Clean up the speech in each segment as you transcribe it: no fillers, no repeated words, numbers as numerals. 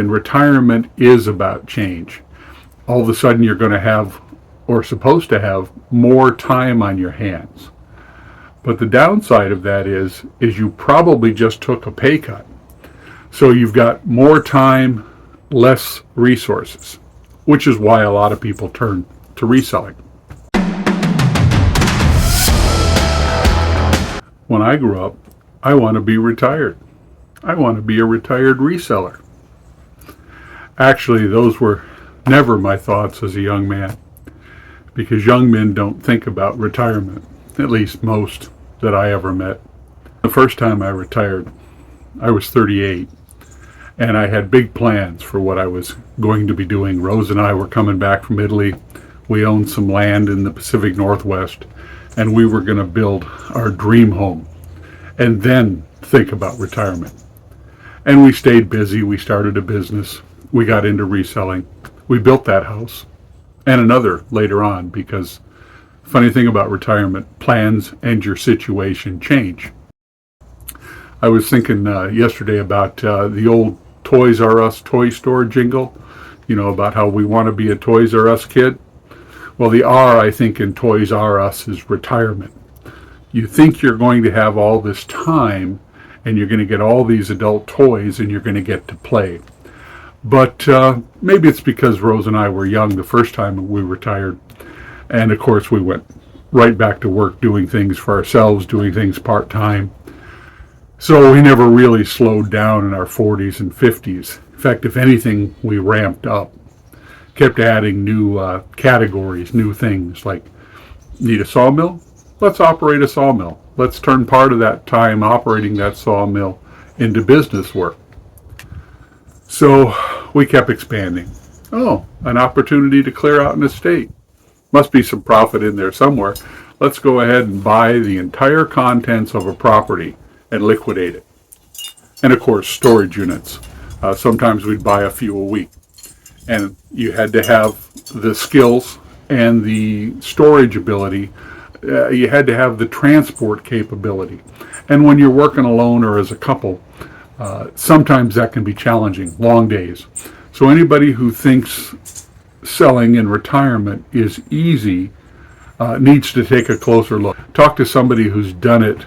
And retirement is about change. All of a sudden you're going to have, or supposed to have, more time on your hands. But the downside of that is you probably just took a pay cut. So you've got more time, less resources, which is why a lot of people turn to reselling. When I grew up, I want to be retired. I want to be a retired reseller. Actually, those were never my thoughts as a young man, because young men don't think about retirement, at least most that I ever met. The first time I retired, I was 38, and I had big plans for what I was going to be doing. Rose and I were coming back from Italy. We owned some land in the Pacific Northwest, and we were going to build our dream home and then think about retirement. And we stayed busy. We started a business. We got into reselling. We built that house and another later on, because funny thing about retirement, plans and your situation change. I was thinking yesterday about the old Toys R Us toy store jingle, about how we want to be a Toys R Us kid. Well, the R, I think, in Toys R Us is retirement. You think you're going to have all this time and you're going to get all these adult toys and you're going to get to play. But maybe it's because Rose and I were young the first time we retired. And of course, we went right back to work doing things for ourselves, doing things part-time. So we never really slowed down in our 40s and 50s. In fact, if anything, we ramped up, kept adding new categories, new things like, need a sawmill? Let's operate a sawmill. Let's turn part of that time operating that sawmill into business work. So we kept expanding. Oh, an opportunity to clear out an estate. Must be some profit in there somewhere. Let's go ahead and buy the entire contents of a property and liquidate it. And of course, storage units. Sometimes we'd buy a few a week. And you had to have the skills and the storage ability. You had to have the transport capability. And when you're working alone or as a couple, sometimes that can be challenging, long days. So anybody who thinks selling in retirement is easy needs to take a closer look. Talk to somebody who's done it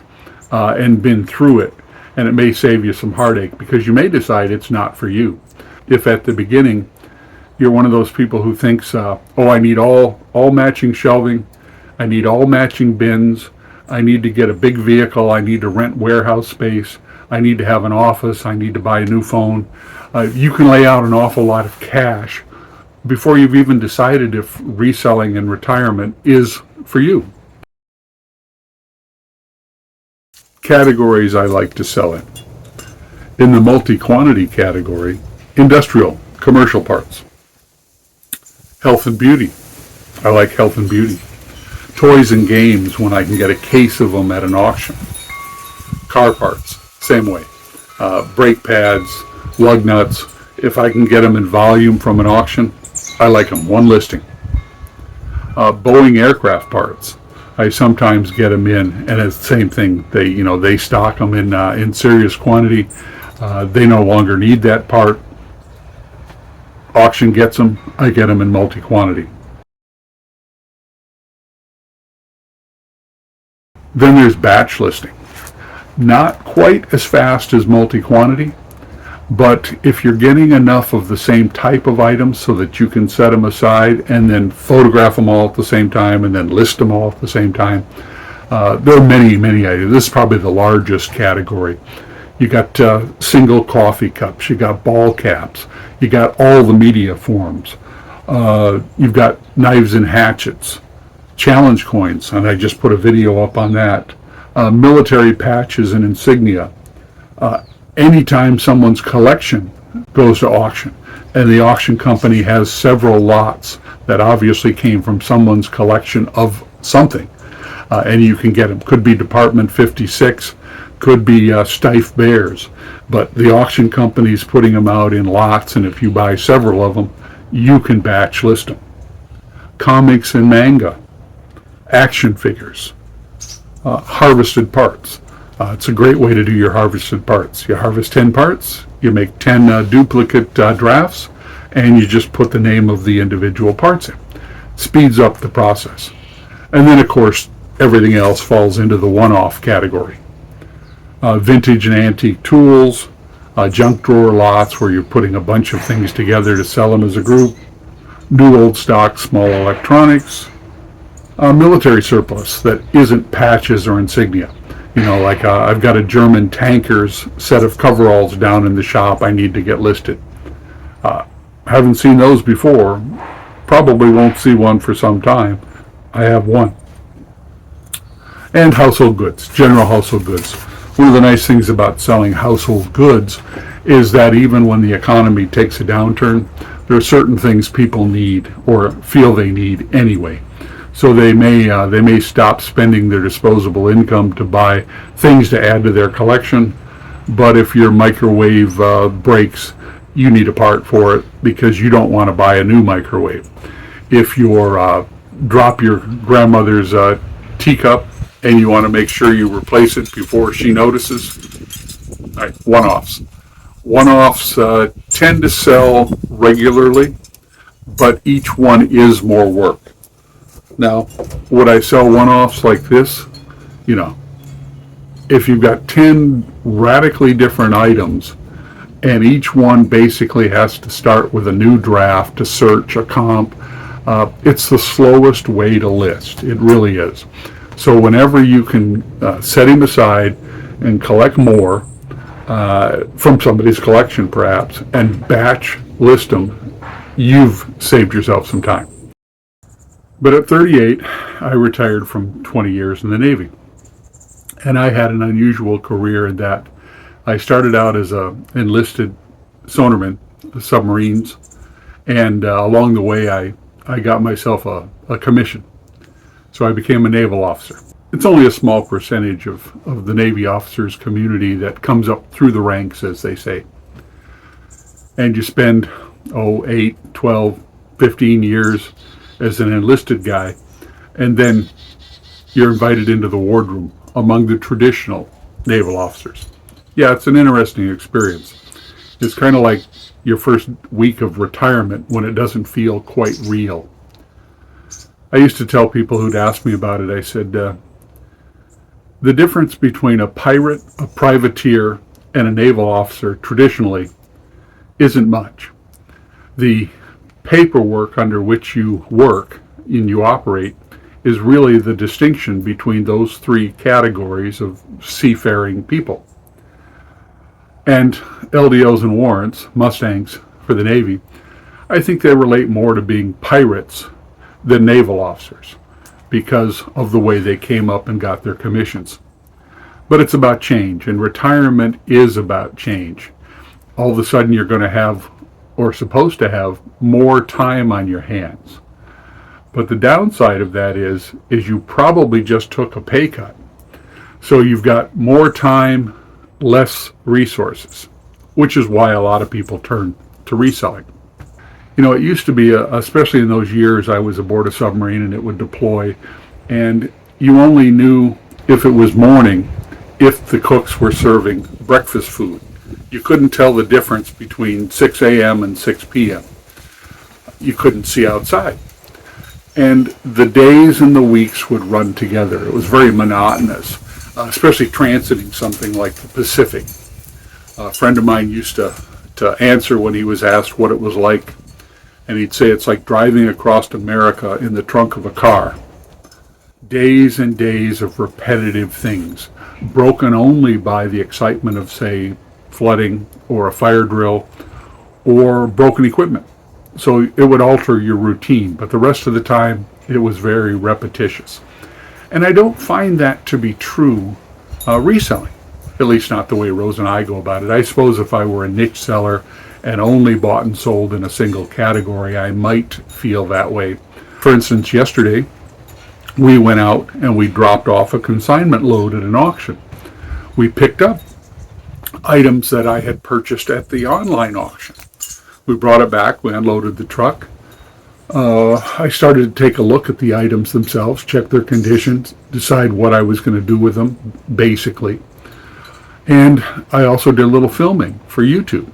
and been through it, and it may save you some heartache, because you may decide it's not for you. If at the beginning you're one of those people who thinks, I need all matching shelving, I need all matching bins, I need to get a big vehicle, I need to rent warehouse space, I need to have an office, I need to buy a new phone. You can lay out an awful lot of cash before you've even decided if reselling in retirement is for you. Categories I like to sell in. In the multi-quantity category, industrial, commercial parts. Health and beauty. I like health and beauty. Toys and games when I can get a case of them at an auction. Car parts, same way. Brake pads, lug nuts. If I can get them in volume from an auction, I like them. One listing. Boeing aircraft parts. I sometimes get them in, and it's the same thing. They stock them in serious quantity. They no longer need that part. Auction gets them. I get them in multi-quantity. Then there's batch listing. Not quite as fast as multi-quantity, but if you're getting enough of the same type of items so that you can set them aside and then photograph them all at the same time and then list them all at the same time, there are many, many items. This is probably the largest category. You got single coffee cups, you got ball caps, you got all the media forms, you've got knives and hatchets, challenge coins, and I just put a video up on that, military patches and insignia. Anytime someone's collection goes to auction, and the auction company has several lots that obviously came from someone's collection of something, and you can get them. Could be Department 56, could be Steiff Bears, but the auction company's putting them out in lots, and if you buy several of them, you can batch list them. Comics and manga, action figures, harvested parts. It's a great way to do your harvested parts. You harvest 10 parts, You make 10 duplicate drafts, and you just put the name of the individual parts in. Speeds up the process. And then, of course, everything else falls into the one-off category. Vintage and antique tools, junk drawer lots where you're putting a bunch of things together to sell them as a group, new old stock small electronics, military surplus that isn't patches or insignia. Like I've got a German tanker's set of coveralls down in the shop I need to get listed. Haven't seen those before, probably won't see one for some time. I have one. And household goods, general household goods. One of the nice things about selling household goods is that even when the economy takes a downturn, there are certain things people need or feel they need anyway. So they may stop spending their disposable income to buy things to add to their collection. But if your microwave breaks, you need a part for it because you don't want to buy a new microwave. If you drop your grandmother's teacup and you want to make sure you replace it before she notices, all right, one-offs. One-offs tend to sell regularly, but each one is more work. Now, would I sell one-offs like this? If you've got 10 radically different items and each one basically has to start with a new draft to search a comp, it's the slowest way to list. It really is. So whenever you can set him aside and collect more from somebody's collection perhaps and batch list them, you've saved yourself some time. But at 38, I retired from 20 years in the Navy. And I had an unusual career in that I started out as an enlisted sonarman, submarines, and along the way I got myself a commission. So I became a naval officer. It's only a small percentage of the Navy officers community that comes up through the ranks, as they say. And you spend, 8, 12, 15 years as an enlisted guy, and then you're invited into the wardroom among the traditional naval officers. Yeah, it's an interesting experience. It's kind of like your first week of retirement when it doesn't feel quite real. I used to tell people who'd ask me about it, I said, the difference between a pirate, a privateer, and a naval officer traditionally isn't much. The paperwork under which you work and you operate is really the distinction between those three categories of seafaring people. And LDOs and warrants, Mustangs for the Navy, I think they relate more to being pirates than naval officers because of the way they came up and got their commissions. But it's about change, and retirement is about change. All of a sudden you're going to have, or supposed to have, more time on your hands. But the downside of that is you probably just took a pay cut. So you've got more time, less resources, which is why a lot of people turn to reselling. It used to be, especially in those years I was aboard a submarine and it would deploy, and you only knew if it was morning if the cooks were serving breakfast food. You couldn't tell the difference between 6 a.m. and 6 p.m. You couldn't see outside. And the days and the weeks would run together. It was very monotonous, especially transiting something like the Pacific. A friend of mine used to answer when he was asked what it was like, and he'd say it's like driving across America in the trunk of a car. Days and days of repetitive things, broken only by the excitement of, say, flooding or a fire drill or broken equipment. So it would alter your routine, but the rest of the time it was very repetitious. And I don't find that to be true reselling, at least not the way Rose and I go about it. I suppose if I were a niche seller and only bought and sold in a single category, I might feel that way. For instance, yesterday we went out and we dropped off a consignment load at an auction. We picked up items that I had purchased at the online auction. We brought it back, we unloaded the truck. I started to take a look at the items themselves, check their conditions, decide what I was going to do with them, basically. And I also did a little filming for YouTube.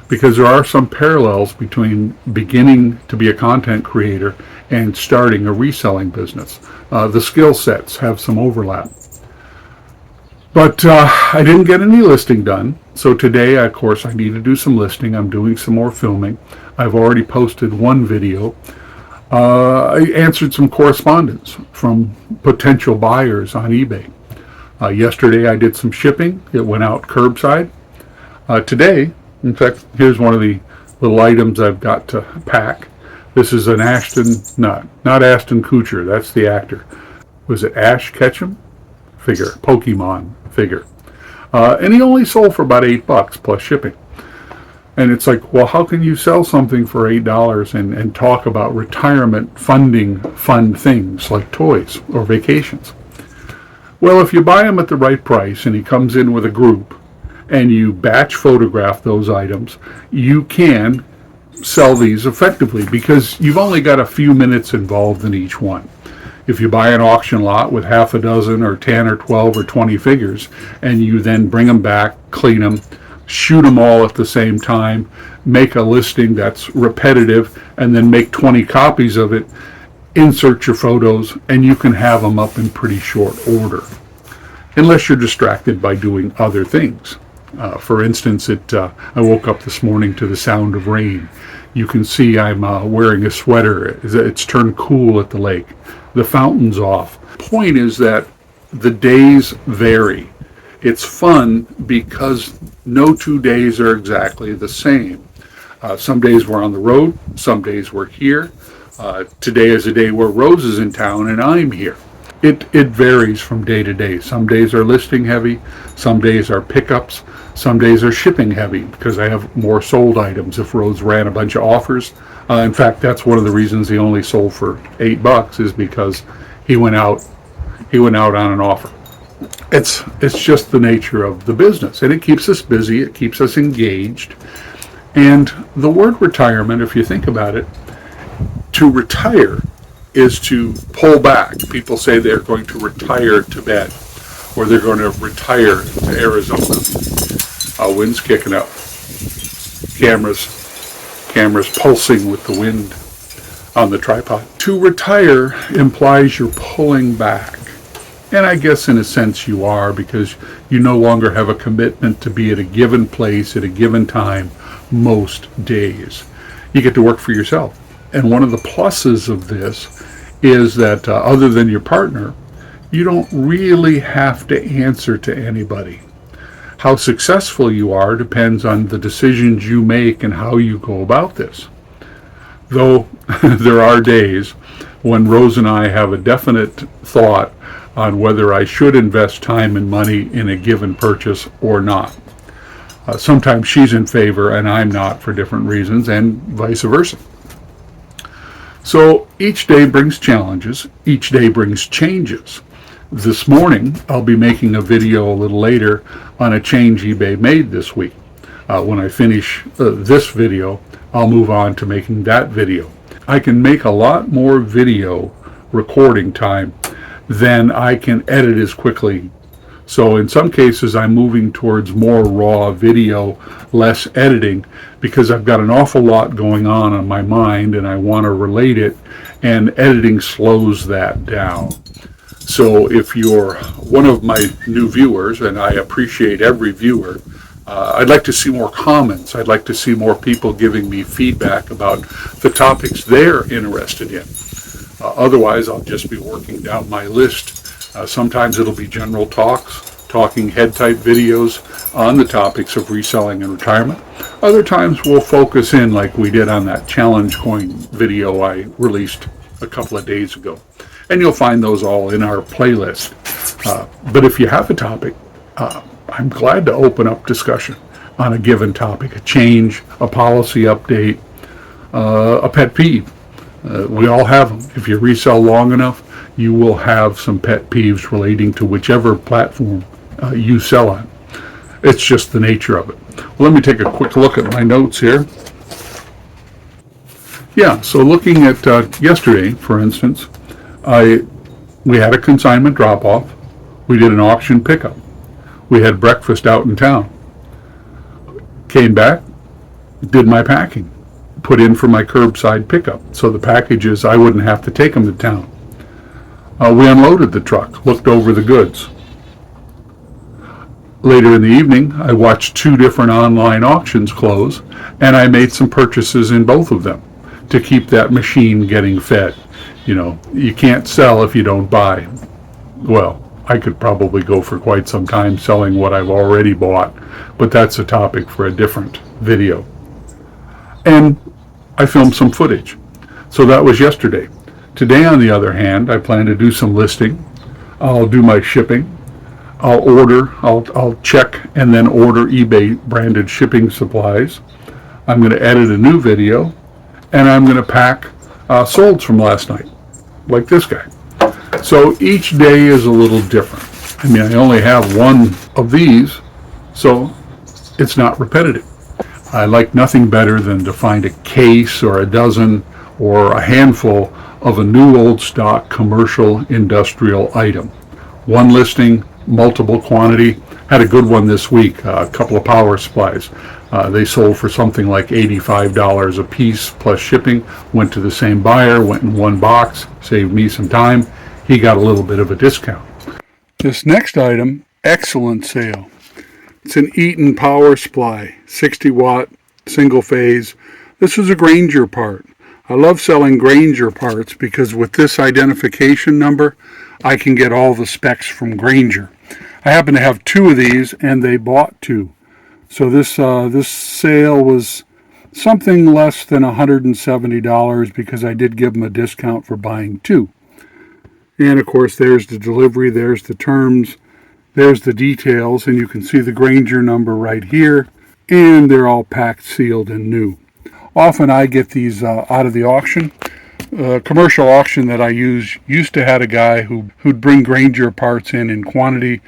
because there are some parallels between beginning to be a content creator and starting a reselling business. The skill sets have some overlap. But I didn't get any listing done. So today, of course, I need to do some listing. I'm doing some more filming. I've already posted one video. I answered some correspondence from potential buyers on eBay. Yesterday, I did some shipping. It went out curbside. Today, in fact, here's one of the little items I've got to pack. This is an not Ashton Kutcher, that's the actor. Was it Ash Ketchum? Figure, Pokemon figure. And he only sold for about $8 plus shipping. And it's like, well, how can you sell something for $8 and talk about retirement funding fun things like toys or vacations? Well, if you buy him at the right price and he comes in with a group and you batch photograph those items, you can sell these effectively because you've only got a few minutes involved in each one. If you buy an auction lot with half a dozen or 10 or 12 or 20 figures and you then bring them back, clean them, shoot them all at the same time, make a listing that's repetitive, and then make 20 copies of it, insert your photos, and you can have them up in pretty short order, unless you're distracted by doing other things. For instance, I woke up this morning to the sound of rain. You can see I'm wearing a sweater. It's turned cool at the lake. The fountain's off. Point is that the days vary. It's fun because no 2 days are exactly the same. Some days we're on the road, some days we're here. Today is a day where Rose is in town and I'm here. It varies from day to day. Some days are listing heavy, some days are pickups, some days are shipping heavy because I have more sold items if Rose ran a bunch of offers. In fact, that's one of the reasons he only sold for $8 is because he went out on an offer. It's just the nature of the business, and it keeps us busy, it keeps us engaged. And the word retirement, if you think about it, to retire is to pull back. People say they're going to retire to bed, or they're going to retire to Arizona. Wind's kicking up. Cameras pulsing with the wind on the tripod. To retire implies you're pulling back. And I guess in a sense you are, because you no longer have a commitment to be at a given place at a given time most days. You get to work for yourself. And one of the pluses of this is that other than your partner, you don't really have to answer to anybody. How successful you are depends on the decisions you make and how you go about this. Though there are days when Rose and I have a definite thought on whether I should invest time and money in a given purchase or not. Sometimes she's in favor and I'm not for different reasons, and vice versa. So each day brings challenges, each day brings changes. This morning, I'll be making a video a little later on a change eBay made this week. When I finish this video, I'll move on to making that video. I can make a lot more video recording time than I can edit as quickly. So in some cases, I'm moving towards more raw video, less editing, because I've got an awful lot going on my mind and I want to relate it, and editing slows that down. So if you're one of my new viewers, and I appreciate every viewer, I'd like to see more comments. I'd like to see more people giving me feedback about the topics they're interested in. Otherwise, I'll just be working down my list. Sometimes it'll be general talking head type videos on the topics of reselling and retirement. Other times we'll focus in like we did on that challenge coin video I released a couple of days ago. And you'll find those all in our playlist. But if you have a topic, I'm glad to open up discussion on a given topic, a change, a policy update, a pet peeve. We all have them. If you resell long enough, you will have some pet peeves relating to whichever platform you sell on. It's just the nature of it. Well, let me take a quick look at my notes here. Yeah, so looking at yesterday, for instance, we had a consignment drop-off. We did an auction pickup. We had breakfast out in town. Came back, did my packing, put in for my curbside pickup. So the packages, I wouldn't have to take them to town. We unloaded the truck, looked over the goods. Later in the evening, I watched 2 different online auctions close, and I made some purchases in both of them to keep that machine getting fed. You know, you can't sell if you don't buy. Well, I could probably go for quite some time selling what I've already bought, but that's a topic for a different video. And I filmed some footage. So that was yesterday. Today, on the other hand, I plan to do some listing. I'll do my shipping. I'll check and then order eBay branded shipping supplies. I'm going to edit a new video, and I'm going to pack solds from last night, like this guy. So each day is a little different. I mean, I only have one of these, so it's not repetitive. I like nothing better than to find a case or a dozen or a handful of a new old stock commercial industrial item. One listing, multiple quantity. Had a good one this week, a couple of power supplies. They sold for something like $85 a piece plus shipping. Went to the same buyer, went in one box, saved me some time. He got a little bit of a discount. This next item, excellent sale. It's an Eaton power supply, 60 watt, single phase. This is a Grainger part. I love selling Grainger parts because with this identification number, I can get all the specs from Grainger. I happen to have 2 of these, and they bought 2. So this sale was something less than $170 because I did give them a discount for buying 2. And of course, there's the delivery, there's the terms, there's the details, and you can see the Grainger number right here, and they're all packed, sealed, and new. Often I get these out of the auction. Commercial auction that I used to have a guy who'd bring Grainger parts in quantity,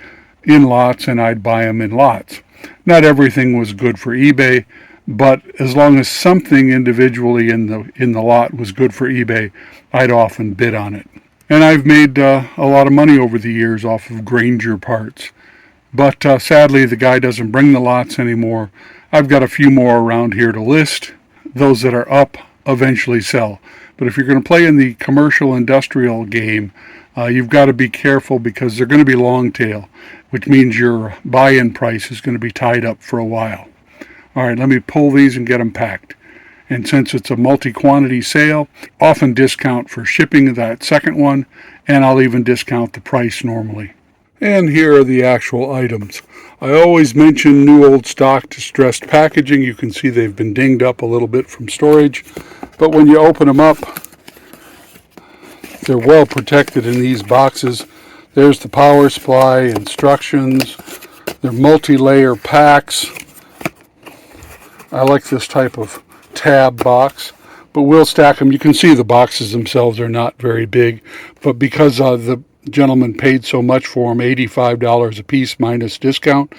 in lots, and I'd buy them in lots. Not everything was good for eBay, but as long as something individually in the lot was good for eBay, I'd often bid on it. And I've made a lot of money over the years off of Grainger parts. But sadly, the guy doesn't bring the lots anymore. I've got a few more around here to list. Those that are up eventually sell. But if you're going to play in the commercial industrial game, you've got to be careful because they're going to be long tail, which means your buy-in price is going to be tied up for a while. All right, let me pull these and get them packed. And since it's a multi-quantity sale, often discount for shipping that second one, and I'll even discount the price normally. And here are the actual items. I always mention new old stock distressed packaging. You can see they've been dinged up a little bit from storage. But when you open them up, they're well protected in these boxes. There's the power supply, instructions. They're multi-layer packs. I like this type of tab box, but we'll stack them. You can see the boxes themselves are not very big, but because the gentleman paid so much for them, $85 a piece minus discount,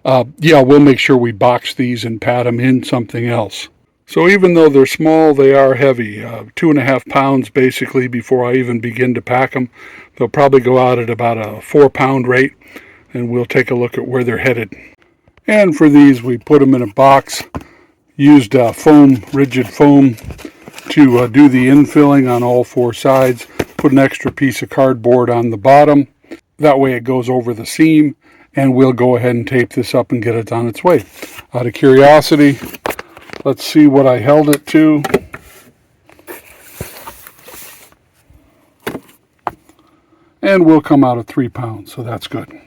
we'll make sure we box these and pad them in something else. So even though they're small, they are heavy, 2.5 pounds basically before I even begin to pack them. They'll probably go out at about a 4-pound rate, and we'll take a look at where they're headed. And for these, we put them in a box, used rigid foam to do the infilling on all 4 sides, put an extra piece of cardboard on the bottom. That way it goes over the seam, and we'll go ahead and tape this up and get it on its way. Out of curiosity, let's see what I held it to. And we'll come out at 3 pounds, so that's good.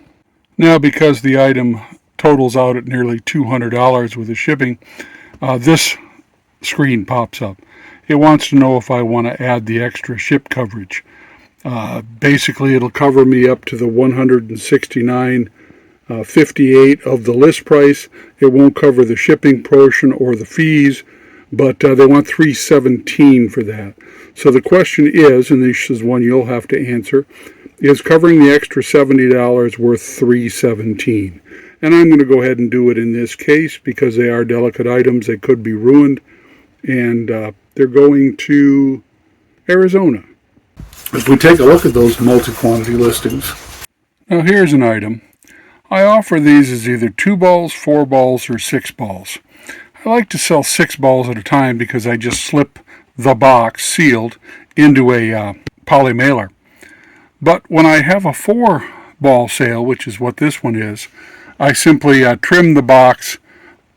Now, because the item totals out at nearly $200 with the shipping, this screen pops up. It wants to know if I want to add the extra ship coverage. Basically, it'll cover me up to the $169.58 of the list price. It won't cover the shipping portion or the fees, but they want $317 for that. So the question is, and this is one you'll have to answer, is covering the extra $70 worth $317? And I'm going to go ahead and do it in this case because they are delicate items. They could be ruined, and they're going to Arizona. If we take a look at those multi-quantity listings. Now here's an item. I offer these as either 2 balls, 4 balls, or 6 balls. I like to sell 6 balls at a time because I just slip the box sealed into a poly mailer. But when I have a 4 ball sale, which is what this one is, I simply trim the box,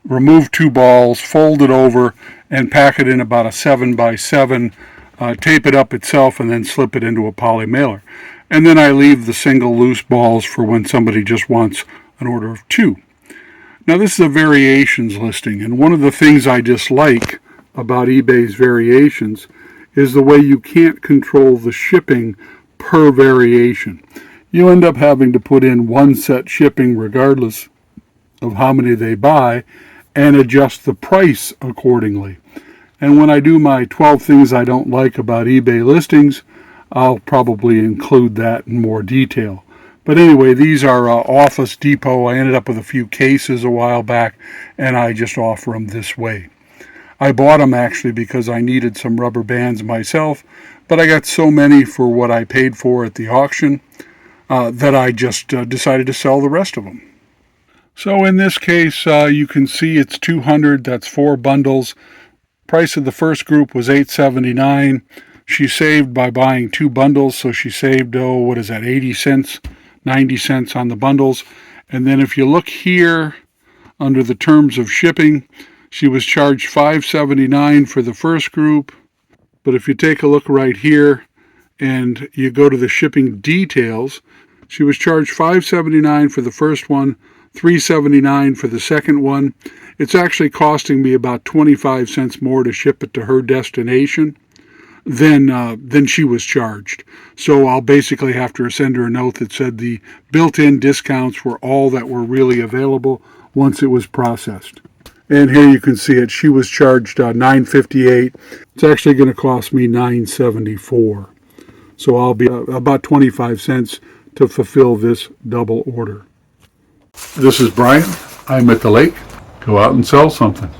remove 2 balls, fold it over, and pack it in about a 7x7, tape it up itself, and then slip it into a poly mailer. And then I leave the single loose balls for when somebody just wants an order of 2. Now this is a variations listing, and one of the things I dislike about eBay's variations is the way you can't control the shipping per variation. You end up having to put in one set shipping regardless of how many they buy and adjust the price accordingly. And when I do my 12 things I don't like about eBay listings, I'll probably include that in more detail. But anyway, these are Office Depot. I ended up with a few cases a while back, and I just offer them this way. I bought them actually because I needed some rubber bands myself, but I got so many for what I paid for at the auction that I just decided to sell the rest of them. So in this case, you can see it's 200. That's 4 bundles. Price of the first group was $8.79. She saved by buying 2 bundles, so she saved, 80 cents, 90 cents on the bundles. And then if you look here under the terms of shipping, she was charged $5.79 for the first group. But if you take a look right here and you go to the shipping details, she was charged $5.79 for the first one, $3.79 for the second one. It's actually costing me about 25 cents more to ship it to her destination than she was charged. So I'll basically have to send her a note that said the built-in discounts were all that were really available once it was processed. And here you can see it. She was charged $9.58. It's actually going to cost me $9.74. So I'll be about 25 cents to fulfill this double order. This is Brian. I'm at the lake. Go out and sell something.